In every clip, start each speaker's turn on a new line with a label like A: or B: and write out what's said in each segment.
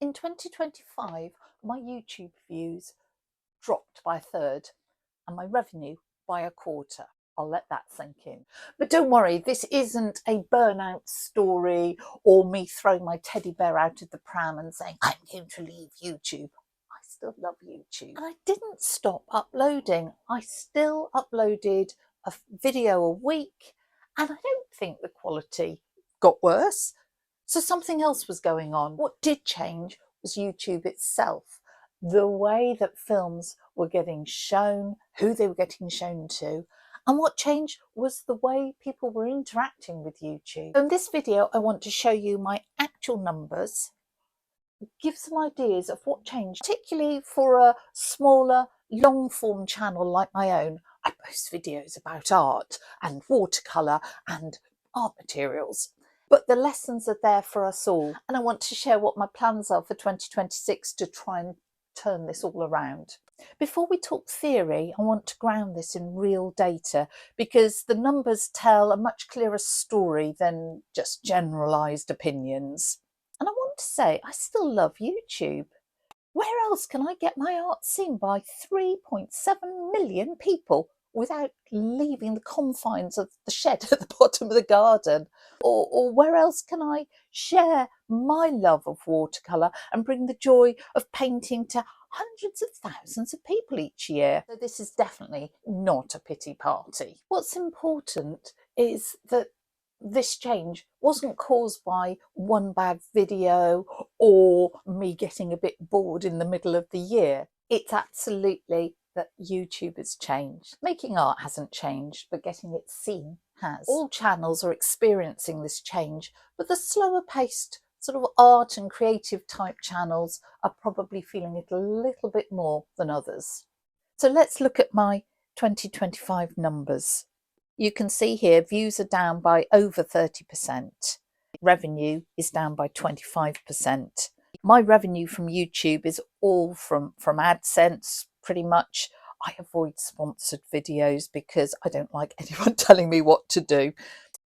A: In 2025, my YouTube views dropped by a third and my revenue by a quarter. I'll let that sink in. But don't worry, this isn't a burnout story or me throwing my teddy bear out of the pram and saying, I'm going to leave YouTube. I still love YouTube. And I didn't stop uploading. I still uploaded a video a week, and I don't think the quality got worse. So something else was going on. What did change was YouTube itself. The way that films were getting shown, who they were getting shown to, and what changed was the way people were interacting with YouTube. In this video, I want to show you my actual numbers, give some ideas of what changed, particularly for a smaller, long-form channel like my own. I post videos about art and watercolour and art materials. But the lessons are there for us all. And I want to share what my plans are for 2026 to try and turn this all around. Before we talk theory, I want to ground this in real data because the numbers tell a much clearer story than just generalised opinions. And I want to say, I still love YouTube. Where else can I get my art seen by 3.7 million people without leaving the confines of the shed at the bottom of the garden? Or where else can I share my love of watercolour and bring the joy of painting to hundreds of thousands of people each year? So this is definitely not a pity party. What's important is that this change wasn't caused by one bad video or me getting a bit bored in the middle of the year. It's absolutely that YouTube has changed. Making art hasn't changed, but getting it seen has. All channels are experiencing this change, but the slower paced sort of art and creative type channels are probably feeling it a little bit more than others. So let's look at my 2025 numbers. You can see here views are down by over 30%. Revenue is down by 25%. My revenue from YouTube is all from AdSense, pretty much. I avoid sponsored videos because I don't like anyone telling me what to do.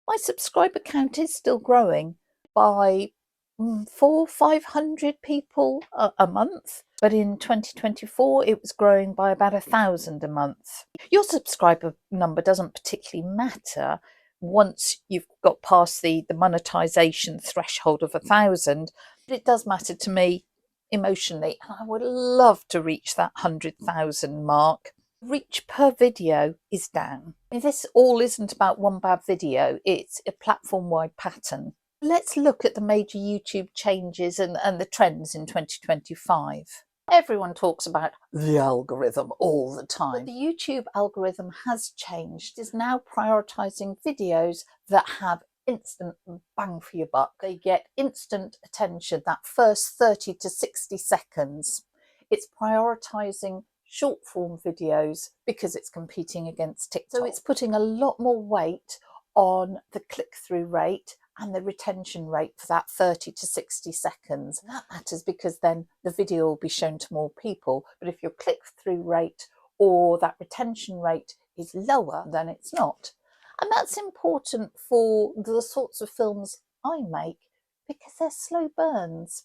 A: My subscriber count is still growing by 500 people a month, but in 2024 it was growing by about 1,000 a month. Your subscriber number doesn't particularly matter once you've got past the monetization threshold of 1,000, but it does matter to me emotionally, and I would love to reach that 100,000 mark. Reach per video is down. This all isn't about one bad video, it's a platform-wide pattern. Let's look at the major YouTube changes and the trends in 2025. Everyone talks about the algorithm all the time. But the YouTube algorithm has changed. It is now prioritising videos that have instant bang for your buck. They get instant attention that first 30 to 60 seconds. It's prioritising short form videos because it's competing against TikTok. So it's putting a lot more weight on the click-through rate and the retention rate for that 30 to 60 seconds. And that matters because then the video will be shown to more people. But if your click-through rate or that retention rate is lower, then it's not. And that's important for the sorts of films I make because they're slow burns.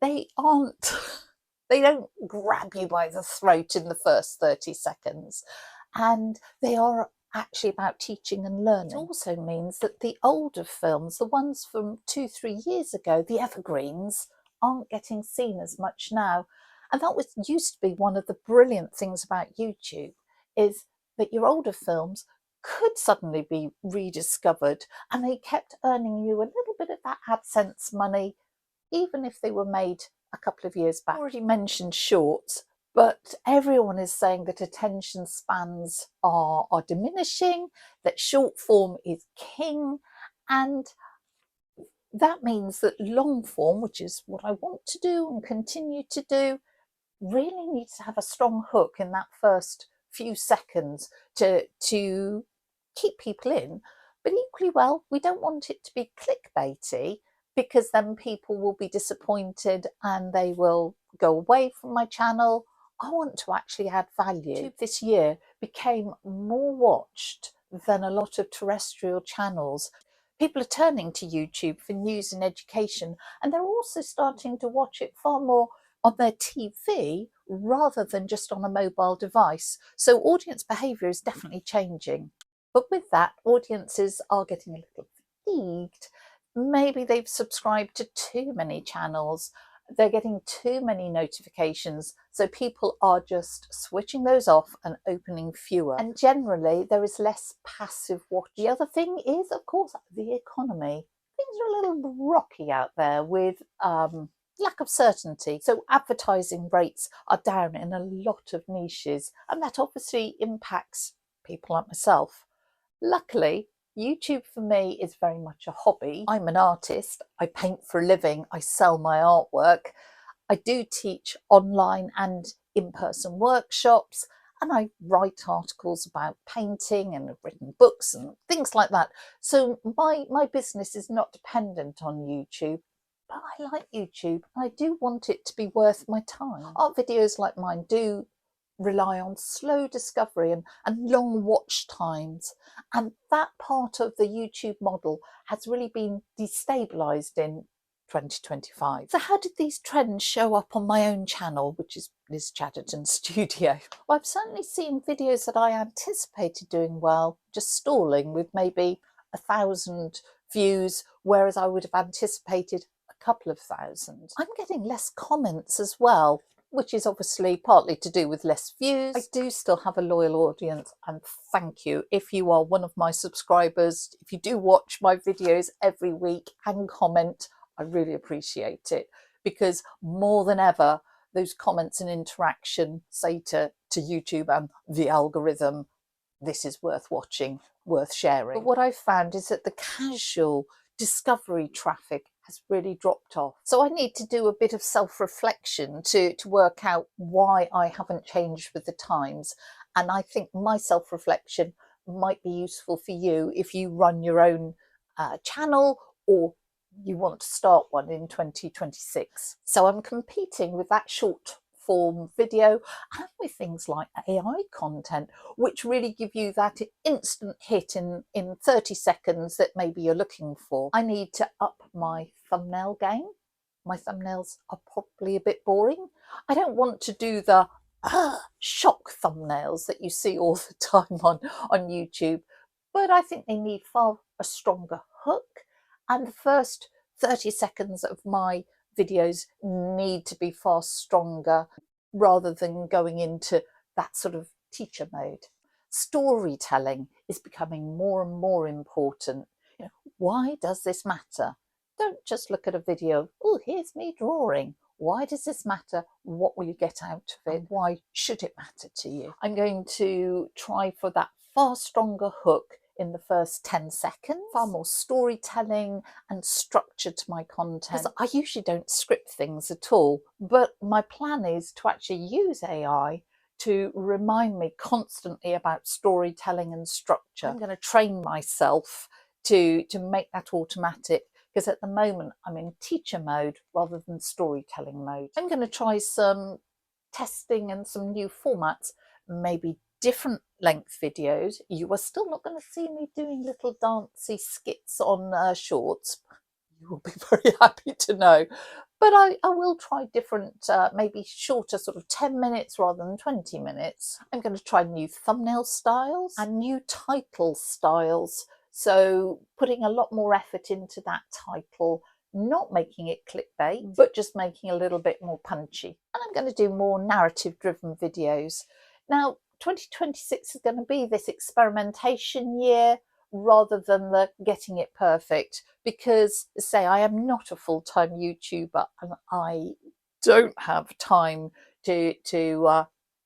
A: They don't grab you by the throat in the first 30 seconds. And they are actually about teaching and learning. It also means that the older films, the ones from 2-3 years ago, the evergreens, aren't getting seen as much now. And that used to be one of the brilliant things about YouTube, is that your older films could suddenly be rediscovered and they kept earning you a little bit of that AdSense money, even if they were made a couple of years back. I already mentioned shorts, but everyone is saying that attention spans are diminishing, that short form is king, and that means that long form, which is what I want to do and continue to do, really needs to have a strong hook in that first few seconds to keep people in. But equally well, we don't want it to be clickbaity, because then people will be disappointed and they will go away from my channel. I want to actually add value. YouTube this year became more watched than a lot of terrestrial channels. People are turning to YouTube for news and education, and they're also starting to watch it far more on their TV rather than just on a mobile device. So audience behaviour is definitely changing. But with that, audiences are getting a little fatigued. Maybe they've subscribed to too many channels. They're getting too many notifications, so people are just switching those off and opening fewer. And generally, there is less passive watching. The other thing is, of course, the economy. Things are a little rocky out there with lack of certainty. So advertising rates are down in a lot of niches, and that obviously impacts people like myself. Luckily, YouTube for me is very much a hobby. I'm an artist, I paint for a living, I sell my artwork. I do teach online and in-person workshops, and I write articles about painting and have written books and things like that. So my business is not dependent on YouTube, but I like YouTube. I do want it to be worth my time. Art videos like mine do rely on slow discovery and long watch times, and that part of the YouTube model has really been destabilised in 2025. So how did these trends show up on my own channel, which is Liz Chaderton Studio? Well, I've certainly seen videos that I anticipated doing well just stalling with maybe 1,000 views, whereas I would have anticipated a couple of thousand. I'm getting less comments as well, which is obviously partly to do with less views. I do still have a loyal audience, and thank you if you are one of my subscribers. If you do watch my videos every week and comment, I really appreciate it, because more than ever, those comments and interaction say to YouTube and the algorithm, this is worth watching, worth sharing. But what I've found is that the casual discovery traffic has really dropped off. So I need to do a bit of self-reflection to work out why I haven't changed with the times. And I think my self-reflection might be useful for you if you run your own channel, or you want to start one in 2026. So I'm competing with that short form video and with things like AI content, which really give you that instant hit in 30 seconds that maybe you're looking for. I need to up my thumbnail game. My thumbnails are probably a bit boring. I don't want to do the shock thumbnails that you see all the time on YouTube, but I think they need far a stronger hook, and the first 30 seconds of my videos need to be far stronger rather than going into that sort of teacher mode. Storytelling is becoming more and more important. You know, why does this matter? Don't just look at a video of, oh, here's me drawing. Why does this matter? What will you get out of it? Why should it matter to you? I'm going to try for that far stronger hook in the first 10 seconds, far more storytelling and structure to my content. I usually don't script things at all, but my plan is to actually use AI to remind me constantly about storytelling and structure. I'm going to train myself to make that automatic, because at the moment I'm in teacher mode rather than storytelling mode. I'm going to try some testing and some new formats, maybe different length videos. You are still not going to see me doing little dancey skits on shorts. You will be very happy to know. But I will try different, maybe shorter, sort of 10 minutes rather than 20 minutes. I'm going to try new thumbnail styles and new title styles. So putting a lot more effort into that title, not making it clickbait, but just making a little bit more punchy. And I'm going to do more narrative driven videos. Now, 2026 is going to be this experimentation year rather than the getting it perfect, because say I am not a full-time YouTuber and I don't have time to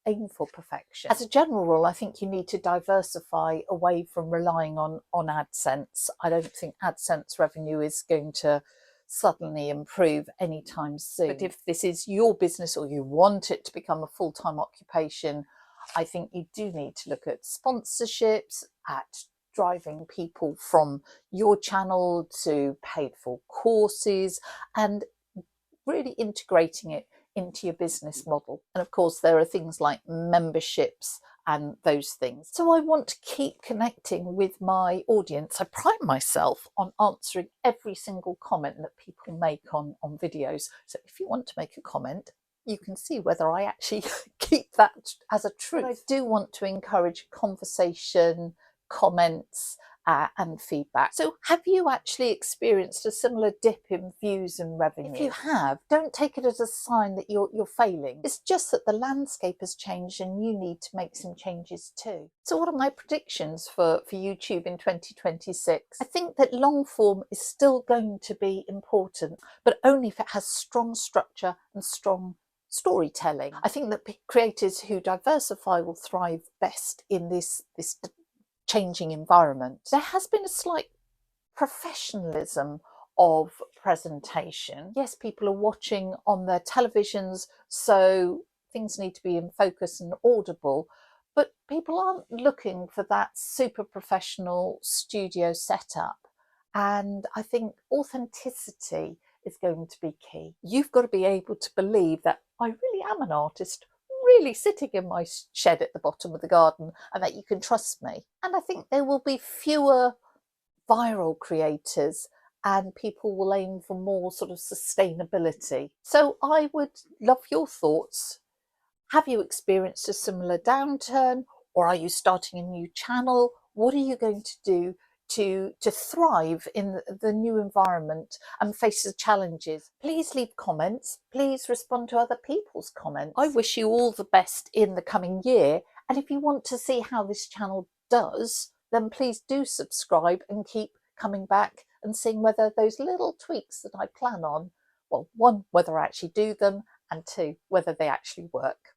A: aim for perfection. As a general rule, I think you need to diversify away from relying on AdSense. I don't think AdSense revenue is going to suddenly improve anytime soon. But if this is your business or you want it to become a full-time occupation, I think you do need to look at sponsorships, at driving people from your channel to paid for courses, and really integrating it into your business model. And of course, there are things like memberships and those things. So I want to keep connecting with my audience. I pride myself on answering every single comment that people make on videos. So if you want to make a comment, you can see whether I actually keep that as a truth. But I do want to encourage conversation, comments, and feedback. So have you actually experienced a similar dip in views and revenue? If you have, don't take it as a sign that you're failing. It's just that the landscape has changed and you need to make some changes too. So what are my predictions for YouTube in 2026? I think that long form is still going to be important, but only if it has strong structure and strong storytelling. I think that creators who diversify will thrive best in this changing environment. There has been a slight professionalism of presentation. Yes, people are watching on their televisions, so things need to be in focus and audible, but people aren't looking for that super professional studio setup. And I think authenticity is going to be key. You've got to be able to believe that I really am an artist, really sitting in my shed at the bottom of the garden, and that you can trust me. And I think there will be fewer viral creators and people will aim for more sort of sustainability. So I would love your thoughts. Have you experienced a similar downturn, or are you starting a new channel? What are you going to do to thrive in the new environment and face the challenges? Please leave comments. Please respond to other people's comments. I wish you all the best in the coming year. And if you want to see how this channel does, then please do subscribe and keep coming back and seeing whether those little tweaks that I plan on, well, one, whether I actually do them, and two, whether they actually work.